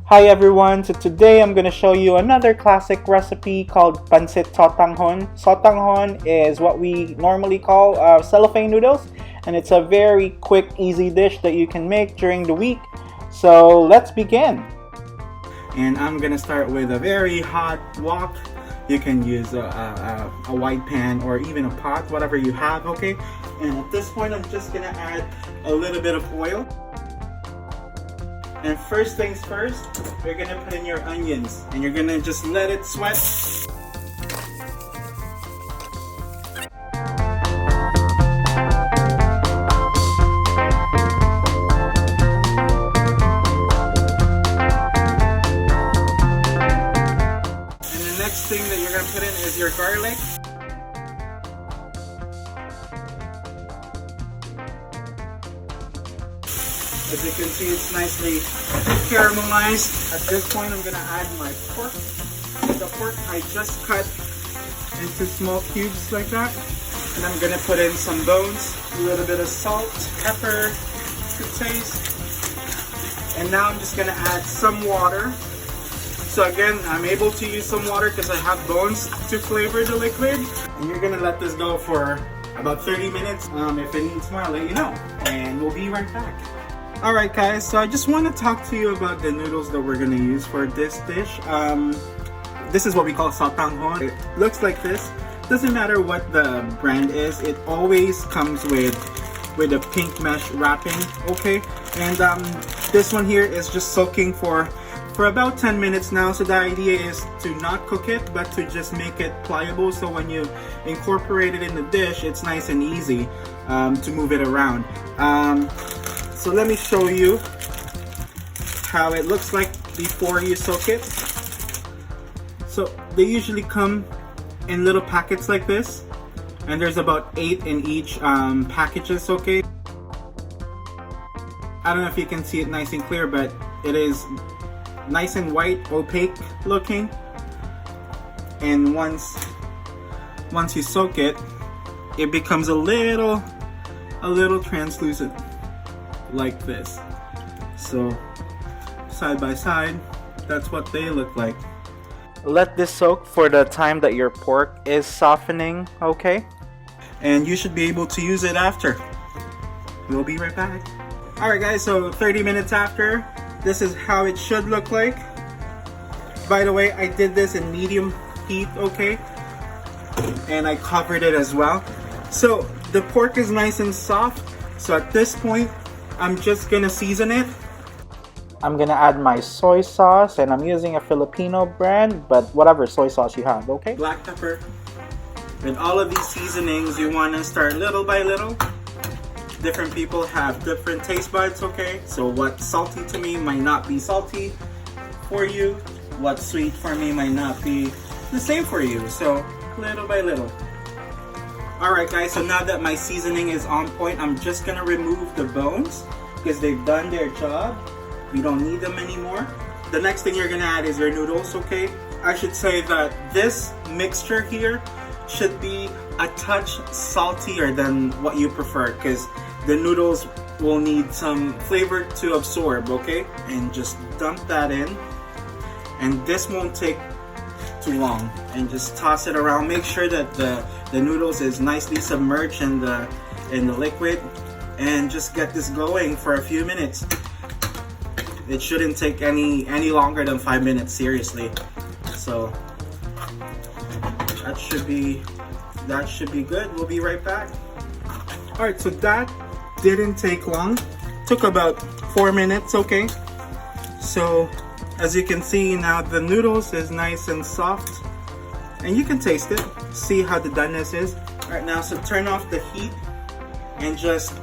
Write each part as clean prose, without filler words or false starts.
Hi everyone, so today I'm going to show you another classic recipe called Pansit Sotanghon. Sotanghon is what we normally call cellophane noodles, and it's a very quick, easy dish that you can make during the week. So let's begin. And I'm going to start with a very hot wok. You can use a wide pan or even a pot, whatever you have, okay? And at this point, I'm just going to add a little bit of oil. And first things first, you're gonna put in your onions and you're gonna just let it sweat. And the next thing that you're gonna put in is your garlic. As you can see, it's nicely caramelized. At this point, I'm gonna add my pork. The pork I just cut into small cubes like that. And I'm gonna put in some bones, a little bit of salt, pepper to taste. And now I'm just gonna add some water. So again, I'm able to use some water because I have bones to flavor the liquid. And you're gonna let this go for about 30 minutes. If it needs more, I'll let you know. And we'll be right back. Alright guys, so I just want to talk to you about the noodles that we're going to use for this dish. This is what we call sotanghon. It looks like this. Doesn't matter what the brand is, it always comes with a pink mesh wrapping, okay? And this one here is just soaking for about 10 minutes now. So the idea is to not cook it, but to just make it pliable, so when you incorporate it in the dish, it's nice and easy to move it around. So let me show you how it looks like before you soak it. So they usually come in little packets like this, and there's about 8 in each packages, okay? I don't know if you can see it nice and clear, but it is nice and white, opaque looking. And once you soak it, it becomes a little translucent, like this. So side by side, that's what they look like. Let this soak for the time that your pork is softening, okay? And you should be able to use it after. We'll be right back. Alright guys, so 30 minutes after, this is how it should look like. By the way, I did this in medium heat, okay? And I covered it as well. So the pork is nice and soft. So at this point, I'm just gonna season it. I'm gonna add my soy sauce, and I'm using a Filipino brand, but whatever soy sauce you have, okay? Black pepper. With all of these seasonings, you wanna start little by little. Different people have different taste buds, okay? So what's salty to me might not be salty for you. What's sweet for me might not be the same for you. So little by little. Alright guys, so now that my seasoning is on point, I'm just gonna remove the bones because they've done their job. We don't need them anymore. The next thing you're gonna add is your noodles, okay? I should say that this mixture here should be a touch saltier than what you prefer, because the noodles will need some flavor to absorb, okay? And just dump that in. And this won't take too long. And just toss it around. Make sure that the noodles is nicely submerged in the liquid, and just get this going for a few minutes. It shouldn't take any longer than 5 minutes, seriously. So that should be good. We'll be right back. Alright, so that didn't take long. Took about 4 minutes, okay? So as you can see now, the noodles is nice and soft, and you can taste it. See how the doneness is. Alright, now so turn off the heat and just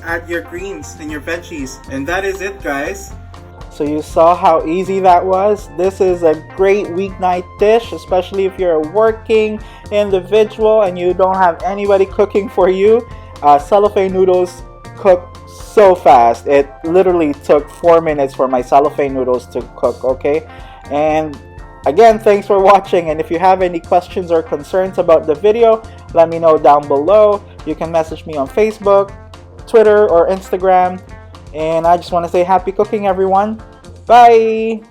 add your greens and your veggies, and that is it, guys. So you saw how easy that was. This is a great weeknight dish, especially if you're a working individual and you don't have anybody cooking for you. Cellophane noodles cook so fast. It literally took 4 minutes for my cellophane noodles to cook, okay? And again, thanks for watching, and if you have any questions or concerns about the video, let me know down below. You can message me on Facebook, Twitter, or Instagram. And I just want to say happy cooking, everyone. Bye!